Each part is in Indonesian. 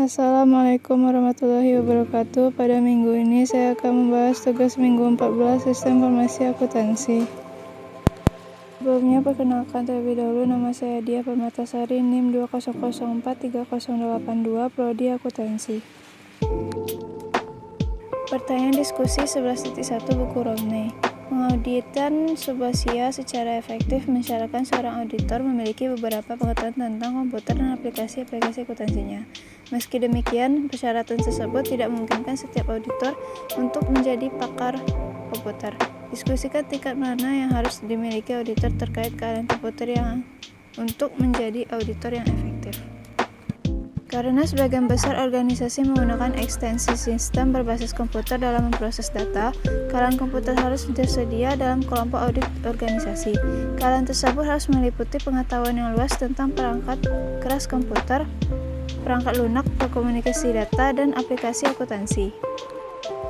Assalamualaikum warahmatullahi wabarakatuh. Pada minggu ini saya akan membahas tugas minggu 14 Sistem Informasi Akuntansi. Sebelumnya perkenalkan terlebih dahulu, nama saya Dia Permatasari, NIM 200430082, Prodi Akuntansi. Pertanyaan diskusi 11.1 buku Romney. Mengauditkan sebuah SIA secara efektif mensyaratkan seorang auditor memiliki beberapa pengetahuan tentang komputer dan aplikasi-aplikasi akuntansinya. Meski demikian, persyaratan tersebut tidak memungkinkan setiap auditor untuk menjadi pakar komputer. Diskusikan tingkat mana yang harus dimiliki auditor terkait keahlian komputer untuk menjadi auditor yang efektif. Karena sebagian besar organisasi menggunakan ekstensi sistem berbasis komputer dalam memproses data, keahlian komputer harus tersedia dalam kelompok audit organisasi. Keahlian tersebut harus meliputi pengetahuan yang luas tentang perangkat keras komputer, perangkat lunak, komunikasi data, dan aplikasi akuntansi.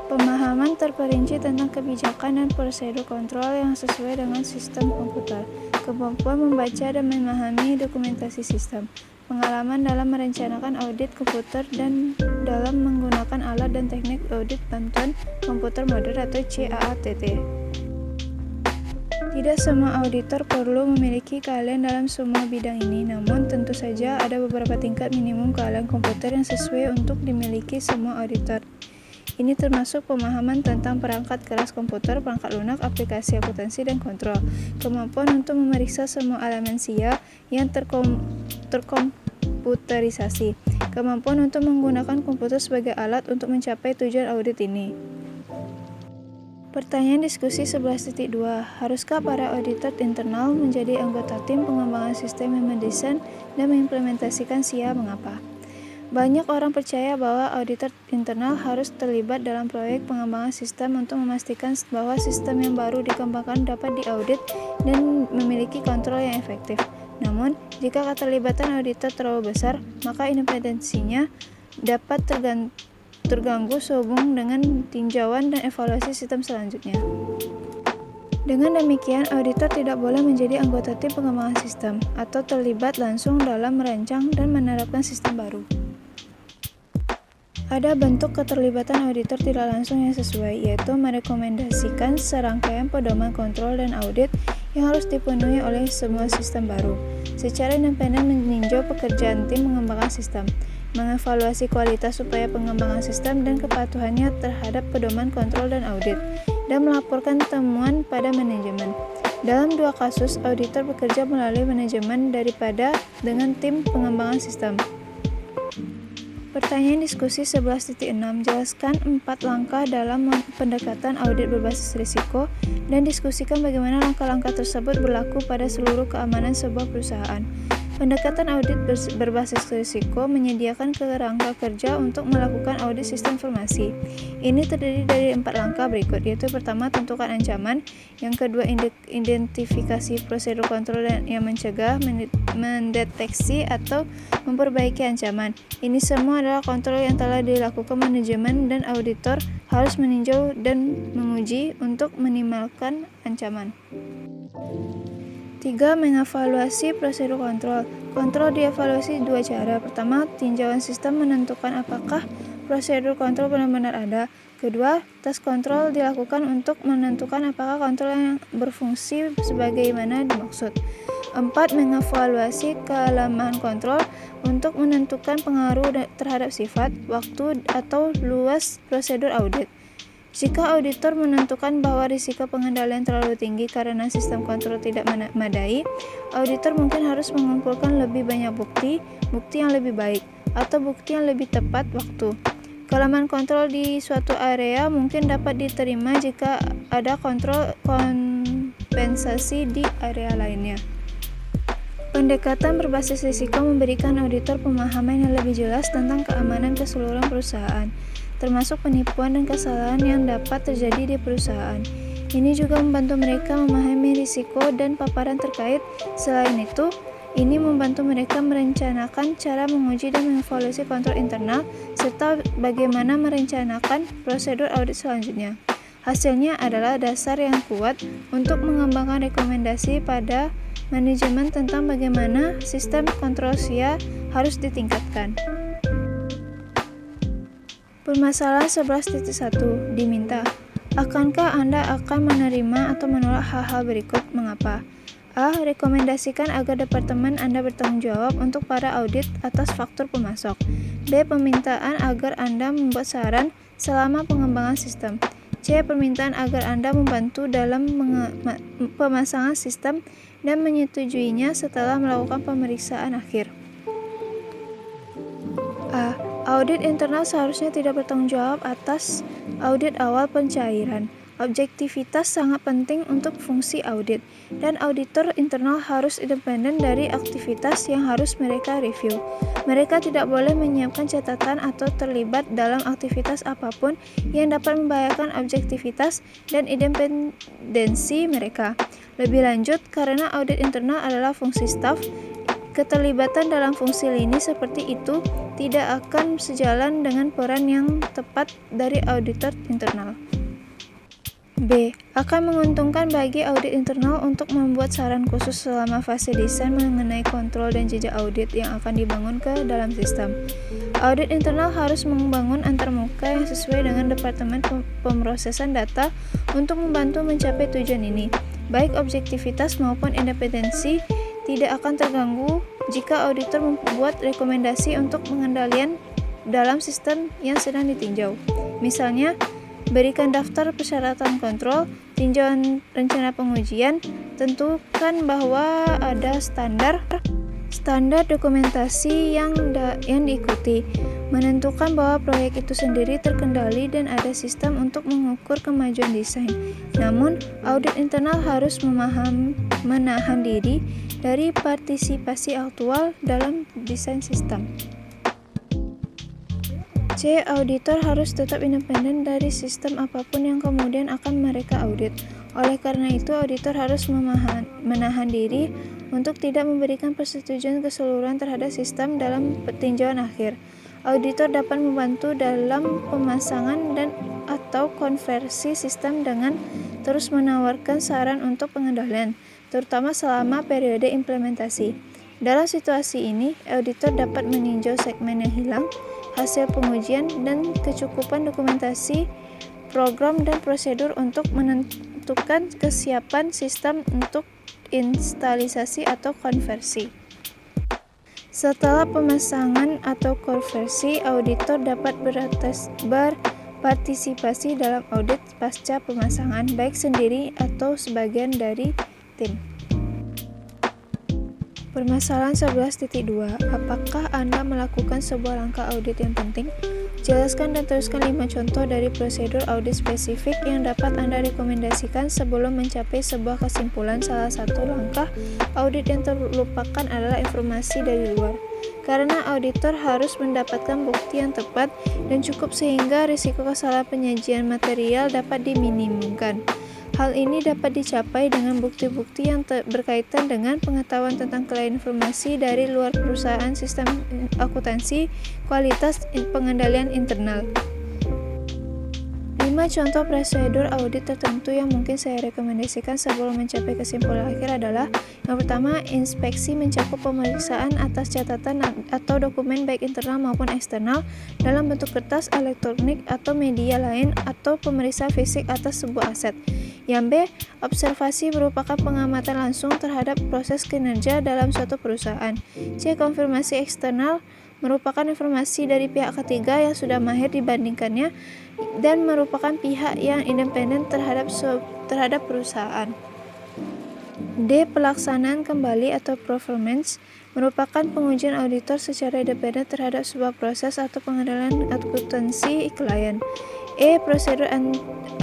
Pemahaman terperinci tentang kebijakan dan prosedur kontrol yang sesuai dengan sistem komputer. Kemampuan membaca dan memahami dokumentasi sistem. Pengalaman dalam merencanakan audit komputer dan dalam menggunakan alat dan teknik audit bantuan komputer modern atau CAATT. Tidak semua auditor perlu memiliki keahlian dalam semua bidang ini, namun tentu saja ada beberapa tingkat minimum keahlian komputer yang sesuai untuk dimiliki semua auditor. Ini termasuk pemahaman tentang perangkat keras komputer, perangkat lunak, aplikasi akuntansi, dan kontrol. Kemampuan untuk memeriksa semua elemen SIA yang terkomputerisasi. Kemampuan untuk menggunakan komputer sebagai alat untuk mencapai tujuan audit ini. Pertanyaan diskusi 11.2. Haruskah para auditor internal menjadi anggota tim pengembangan sistem yang mendesain dan mengimplementasikan SIA? Mengapa? Banyak orang percaya bahwa auditor internal harus terlibat dalam proyek pengembangan sistem untuk memastikan bahwa sistem yang baru dikembangkan dapat diaudit dan memiliki kontrol yang efektif. Namun, jika keterlibatan auditor terlalu besar, maka independensinya dapat terganggu sehubung dengan tinjauan dan evaluasi sistem selanjutnya. Dengan demikian, auditor tidak boleh menjadi anggota tim pengembangan sistem atau terlibat langsung dalam merancang dan menerapkan sistem baru. Ada bentuk keterlibatan auditor tidak langsung yang sesuai, yaitu merekomendasikan serangkaian pedoman kontrol dan audit yang harus dipenuhi oleh semua sistem baru. Secara independen meninjau pekerjaan tim mengembangkan sistem, mengevaluasi kualitas upaya pengembangan sistem dan kepatuhannya terhadap pedoman kontrol dan audit, dan melaporkan temuan pada manajemen. Dalam dua kasus, auditor bekerja melalui manajemen daripada dengan tim pengembangan sistem. Pertanyaan diskusi 11.6. Jelaskan 4 langkah dalam pendekatan audit berbasis risiko dan diskusikan bagaimana langkah-langkah tersebut berlaku pada seluruh keamanan sebuah perusahaan. Pendekatan audit berbasis risiko menyediakan kerangka kerja untuk melakukan audit sistem informasi. Ini terdiri dari 4 langkah berikut, yaitu pertama, tentukan ancaman, yang kedua, identifikasi prosedur kontrol yang mencegah, mendeteksi, atau memperbaiki ancaman. Ini semua adalah kontrol yang telah dilakukan manajemen dan auditor harus meninjau dan menguji untuk minimalkan ancaman. 3. Mengevaluasi prosedur kontrol. Kontrol dievaluasi dua cara. Pertama, tinjauan sistem menentukan apakah prosedur kontrol benar-benar ada. Kedua, tes kontrol dilakukan untuk menentukan apakah kontrol yang berfungsi sebagaimana dimaksud. 4. Mengevaluasi kelemahan kontrol untuk menentukan pengaruh terhadap sifat, waktu, atau luas prosedur audit. Jika auditor menentukan bahwa risiko pengendalian terlalu tinggi karena sistem kontrol tidak memadai, auditor mungkin harus mengumpulkan lebih banyak bukti yang lebih baik, atau bukti yang lebih tepat waktu. Kelemahan kontrol di suatu area mungkin dapat diterima jika ada kontrol kompensasi di area lainnya. Pendekatan berbasis risiko memberikan auditor pemahaman yang lebih jelas tentang keamanan keseluruhan perusahaan, termasuk penipuan dan kesalahan yang dapat terjadi di perusahaan. Ini juga membantu mereka memahami risiko dan paparan terkait. Selain itu, ini membantu mereka merencanakan cara menguji dan mengevaluasi kontrol internal, serta bagaimana merencanakan prosedur audit selanjutnya. Hasilnya adalah dasar yang kuat untuk mengembangkan rekomendasi pada manajemen tentang bagaimana sistem kontrol SIA harus ditingkatkan. Permasalahan 11.1 diminta. Akankah Anda akan menerima atau menolak hal-hal berikut? Mengapa? A. Rekomendasikan agar departemen Anda bertanggung jawab untuk para audit atas faktur pemasok. B. Permintaan agar Anda membuat saran selama pengembangan sistem. C. Permintaan agar Anda membantu dalam pemasangan sistem dan menyetujuinya setelah melakukan pemeriksaan akhir. A. Audit internal seharusnya tidak bertanggung jawab atas audit awal pencairan. Objektivitas sangat penting untuk fungsi audit, dan auditor internal harus independen dari aktivitas yang harus mereka review. Mereka tidak boleh menyiapkan catatan atau terlibat dalam aktivitas apapun yang dapat membahayakan objektivitas dan independensi mereka. Lebih lanjut, karena audit internal adalah fungsi staf, keterlibatan dalam fungsi lini seperti itu tidak akan sejalan dengan peran yang tepat dari auditor internal. B. Akan menguntungkan bagi audit internal untuk membuat saran khusus selama fase desain mengenai kontrol dan jejak audit yang akan dibangun ke dalam sistem. Audit internal harus membangun antarmuka yang sesuai dengan Departemen Pemrosesan Data untuk membantu mencapai tujuan ini. Baik objektivitas maupun independensi tidak akan terganggu jika auditor membuat rekomendasi untuk pengendalian dalam sistem yang sedang ditinjau. Misalnya, berikan daftar persyaratan kontrol, tinjauan rencana pengujian, tentukan bahwa ada standar dokumentasi yang diikuti, menentukan bahwa proyek itu sendiri terkendali dan ada sistem untuk mengukur kemajuan desain. Namun, audit internal harus menahan diri dari partisipasi aktual dalam desain sistem. C. Auditor harus tetap independen dari sistem apapun yang kemudian akan mereka audit. Oleh karena itu, auditor harus menahan diri untuk tidak memberikan persetujuan keseluruhan terhadap sistem dalam peninjauan akhir. Auditor dapat membantu dalam pemasangan dan atau konversi sistem dengan terus menawarkan saran untuk pengendalian, terutama selama periode implementasi. Dalam situasi ini, auditor dapat meninjau segmen yang hilang, hasil pengujian, dan kecukupan dokumentasi, program, dan prosedur untuk menentukan kesiapan sistem untuk instalisasi atau konversi. Setelah pemasangan atau konversi, auditor dapat berpartisipasi dalam audit pasca pemasangan, baik sendiri atau sebagian dari tim. Permasalahan 11.2. Apakah Anda melakukan sebuah langkah audit yang penting? Jelaskan dan teruskan 5 contoh dari prosedur audit spesifik yang dapat Anda rekomendasikan sebelum mencapai sebuah kesimpulan. Salah satu langkah audit yang terlupakan adalah informasi dari luar. Karena auditor harus mendapatkan bukti yang tepat dan cukup sehingga risiko kesalahan penyajian material dapat diminimumkan. Hal ini dapat dicapai dengan bukti-bukti yang berkaitan dengan pengetahuan tentang klien, informasi dari luar perusahaan, sistem akuntansi, kualitas, pengendalian internal. 5 contoh prosedur audit tertentu yang mungkin saya rekomendasikan sebelum mencapai kesimpulan akhir adalah: yang pertama, inspeksi mencakup pemeriksaan atas catatan atau dokumen baik internal maupun eksternal dalam bentuk kertas, elektronik, atau media lain, atau pemeriksaan fisik atas sebuah aset. Yang B, observasi merupakan pengamatan langsung terhadap proses kinerja dalam suatu perusahaan. C, konfirmasi eksternal merupakan informasi dari pihak ketiga yang sudah mahir dibandingkannya dan merupakan pihak yang independen terhadap perusahaan. D, pelaksanaan kembali atau performance merupakan pengujian auditor secara independen terhadap sebuah proses atau pengendalian akuntansi klien. E, prosedur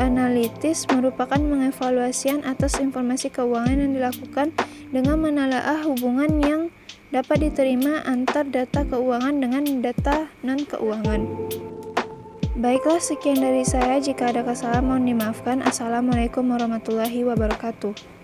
analitis merupakan mengevaluasian atas informasi keuangan yang dilakukan dengan menelaah hubungan yang dapat diterima antar data keuangan dengan data non-keuangan. Baiklah, sekian dari saya. Jika ada kesalahan mohon dimaafkan. Assalamualaikum warahmatullahi wabarakatuh.